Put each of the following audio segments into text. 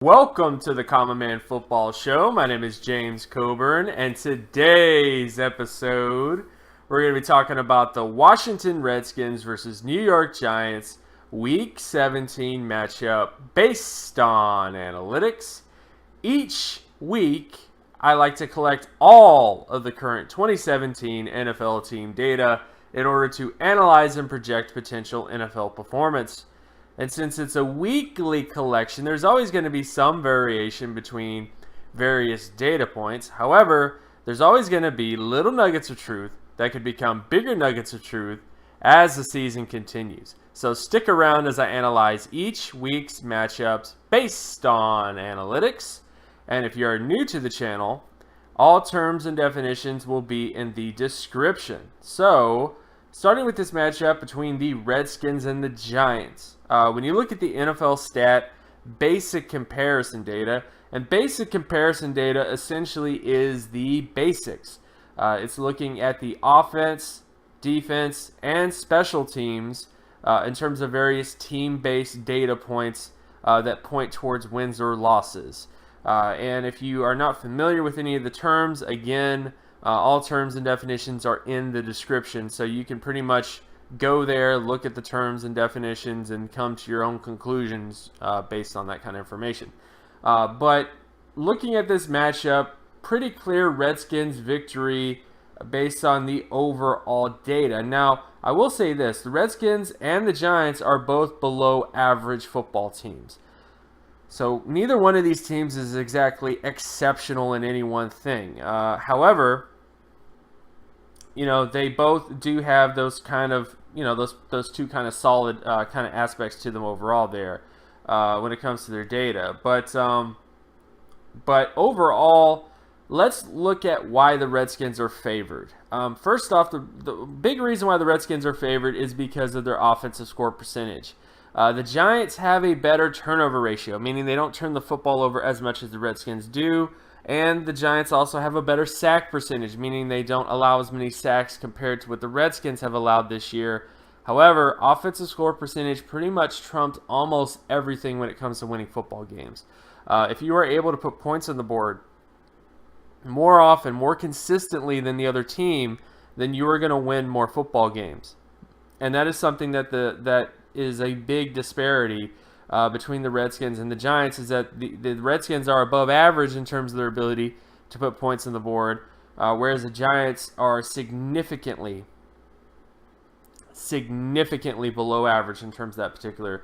Welcome to the Common Man Football Show. My name is James Coburn, and today's episode, we're going to be talking about the Washington Redskins versus New York Giants Week 17 matchup based on analytics. Each week, I like to collect all of the current 2017 NFL team data in order to analyze and project potential NFL performance. And since it's a weekly collection, there's always going to be some variation between various data points. However, there's always going to be little nuggets of truth that could become bigger nuggets of truth as the season continues. So stick around as I analyze each week's matchups based on analytics. And if you are new to the channel, all terms and definitions will be in the description. So, starting with this matchup between the Redskins and the Giants. When you look at the NFL stat basic comparison data, and basic comparison data essentially is the basics. It's looking at the offense, defense, and special teams in terms of various team-based data points that point towards wins or losses. And if you are not familiar with any of the terms, again, all terms and definitions are in the description, so you can pretty much go there, look at the terms and definitions, and come to your own conclusions based on that kind of information. But looking at this matchup, pretty clear Redskins victory based on the overall data. Now, I will say this, the Redskins and the Giants are both below average football teams. So neither one of these teams is exactly exceptional in any one thing. However, they both do have those kind of, those two kind of solid kind of aspects to them overall there when it comes to their data. But overall, let's look at why the Redskins are favored. First off, the big reason why the Redskins are favored is because of their offensive score percentage. The Giants have a better turnover ratio, meaning they don't turn the football over as much as the Redskins do. And the Giants also have a better sack percentage, meaning they don't allow as many sacks compared to what the Redskins have allowed this year. However, offensive score percentage pretty much trumped almost everything when it comes to winning football games. If you are able to put points on the board more often, more consistently than the other team, then you are going to win more football games. And that is something that is a big disparity between the Redskins and the Giants, is that the Redskins are above average in terms of their ability to put points on the board, whereas the Giants are significantly below average in terms of that particular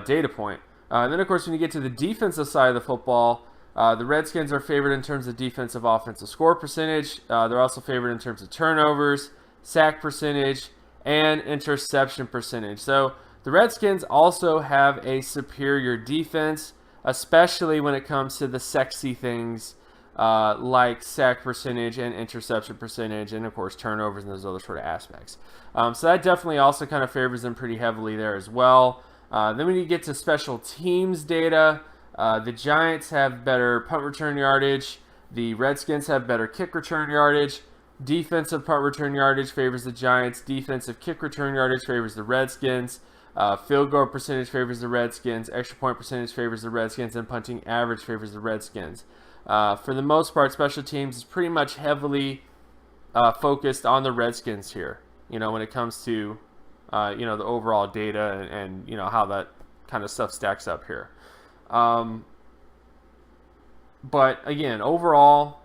data point. And then, of course, when you get to the defensive side of the football, the Redskins are favored in terms of defensive offensive score percentage. They're also favored in terms of turnovers, sack percentage, and interception percentage. So the Redskins also have a superior defense, especially when it comes to the sexy things like sack percentage and interception percentage, and of course turnovers and those other sort of aspects. So that definitely also kind of favors them pretty heavily there as well. Then when you get to special teams data, the Giants have better punt return yardage. The Redskins have better kick return yardage. Defensive punt return yardage favors the Giants. Defensive kick return yardage favors the Redskins. Field goal percentage favors the Redskins. Extra point percentage favors the Redskins. And punting average favors the Redskins. For the most part, special teams is pretty much heavily focused on the Redskins here. When it comes to the overall data and how that kind of stuff stacks up here. But again, overall,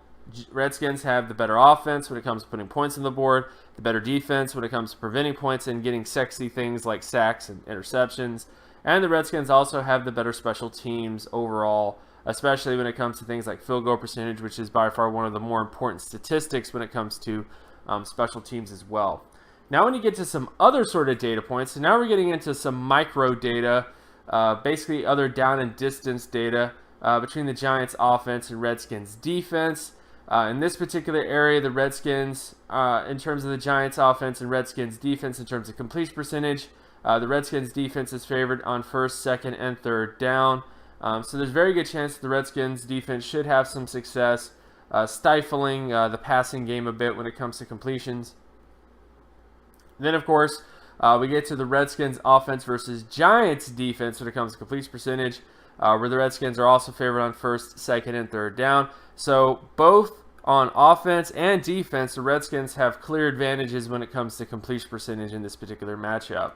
Redskins have the better offense when it comes to putting points on the board, the better defense when it comes to preventing points and getting sexy things like sacks and interceptions. And the Redskins also have the better special teams overall, especially when it comes to things like field goal percentage, which is by far one of the more important statistics when it comes to special teams as well. Now when you get to some other sort of data points, so now we're getting into some micro data, basically other down and distance data between the Giants offense and Redskins defense. In this particular area, the Redskins, in terms of the Giants offense and Redskins defense in terms of completion percentage, the Redskins defense is favored on first, second, and third down. So there's a very good chance that the Redskins defense should have some success stifling the passing game a bit when it comes to completions. Then, of course, we get to the Redskins offense versus Giants defense when it comes to completion percentage. where the Redskins are also favored on first, second, and third down. So both on offense and defense, the Redskins have clear advantages when it comes to completion percentage in this particular matchup.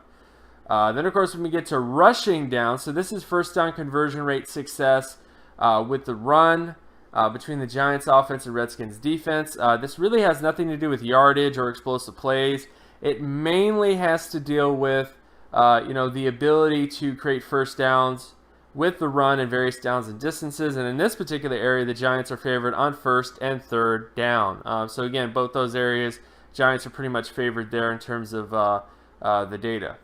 Then, of course, when we get to rushing down, so this is first down conversion rate success with the run between the Giants offense and Redskins defense. This really has nothing to do with yardage or explosive plays. It mainly has to deal with the ability to create first downs with the run and various downs and distances. And in this particular area, the Giants are favored on first and third down. So again, both those areas, Giants are pretty much favored there in terms of the data.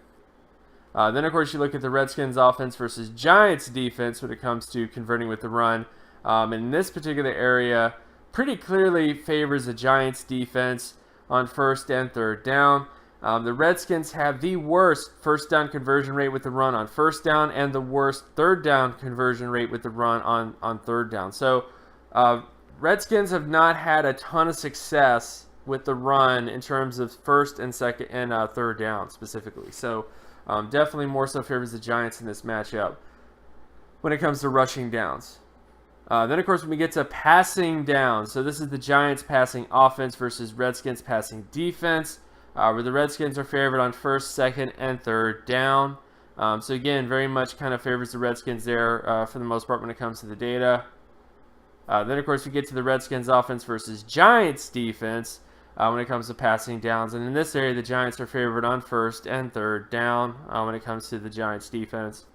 Then, of course, you look at the Redskins offense versus Giants defense when it comes to converting with the run. And in this particular area, pretty clearly favors the Giants defense on first and third down. The Redskins have the worst first down conversion rate with the run on first down and the worst third down conversion rate with the run on third down. So Redskins have not had a ton of success with the run in terms of first and second and third down specifically. So definitely more so favors the Giants in this matchup when it comes to rushing downs. Then, of course, when we get to passing down, so this is the Giants passing offense versus Redskins passing defense, where the Redskins are favored on first, second, and third down. So, again, very much kind of favors the Redskins there for the most part when it comes to the data. Then, of course, we get to the Redskins offense versus Giants defense when it comes to passing downs. And in this area, the Giants are favored on first and third down when it comes to the Giants defense.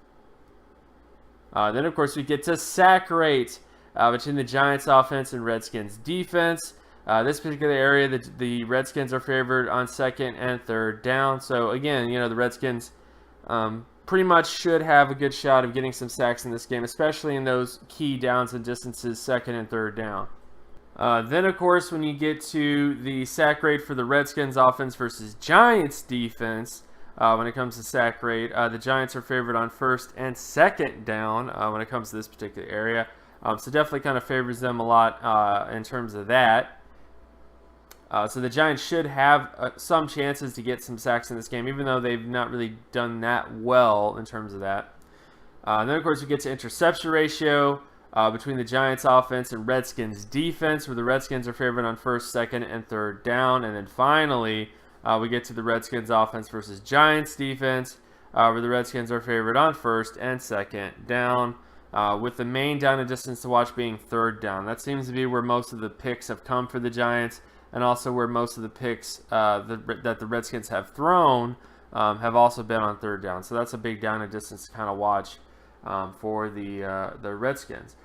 Then, of course, we get to sack rate between the Giants offense and Redskins defense. This particular area, the Redskins are favored on second and third down. So, again, the Redskins pretty much should have a good shot of getting some sacks in this game, especially in those key downs and distances, second and third down. Then, of course, when you get to the sack rate for the Redskins offense versus Giants defense, when it comes to sack rate, the Giants are favored on first and second down when it comes to this particular area. So definitely kind of favors them a lot in terms of that. So the Giants should have some chances to get some sacks in this game, even though they've not really done that well in terms of that. Then, of course, we get to interception ratio between the Giants offense and Redskins defense, where the Redskins are favored on first, second, and third down. And then finally, we get to the Redskins offense versus Giants defense, where the Redskins are favored on first and second down, with the main down and distance to watch being third down. That seems to be where most of the picks have come for the Giants, and also where most of the picks that the Redskins have thrown have also been on third down. So that's a big down and distance to kind of watch for the Redskins.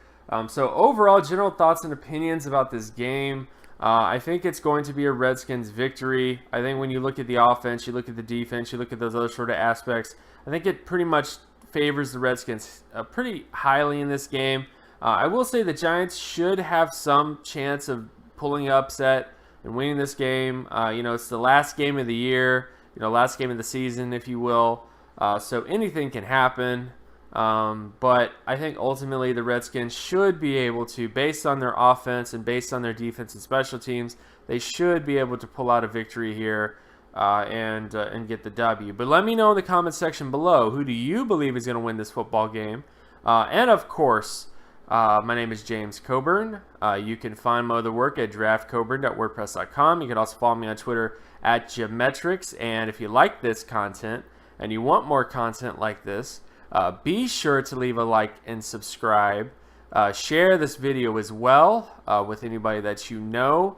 So overall, general thoughts and opinions about this game. I think it's going to be a Redskins victory. I think when you look at the offense, you look at the defense, you look at those other sort of aspects, I think it pretty much favors the Redskins pretty highly in this game. I will say the Giants should have some chance of pulling upset and winning this game. It's the last game of the year, last game of the season, if you will. So anything can happen. But I think ultimately the Redskins should be able to, based on their offense and based on their defense and special teams, they should be able to pull out a victory here and get the W. But let me know in the comment section below, who do you believe is going to win this football game? And of course, my name is James Coburn. You can find my other work at draftcoburn.wordpress.com. You can also follow me on Twitter at Geometrics. And if you like this content and you want more content like this, be sure to leave a like and subscribe. Share this video as well with anybody that you know.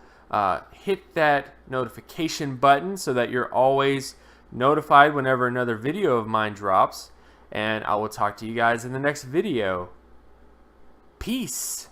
Hit that notification button so that you're always notified whenever another video of mine drops. And I will talk to you guys in the next video. Peace.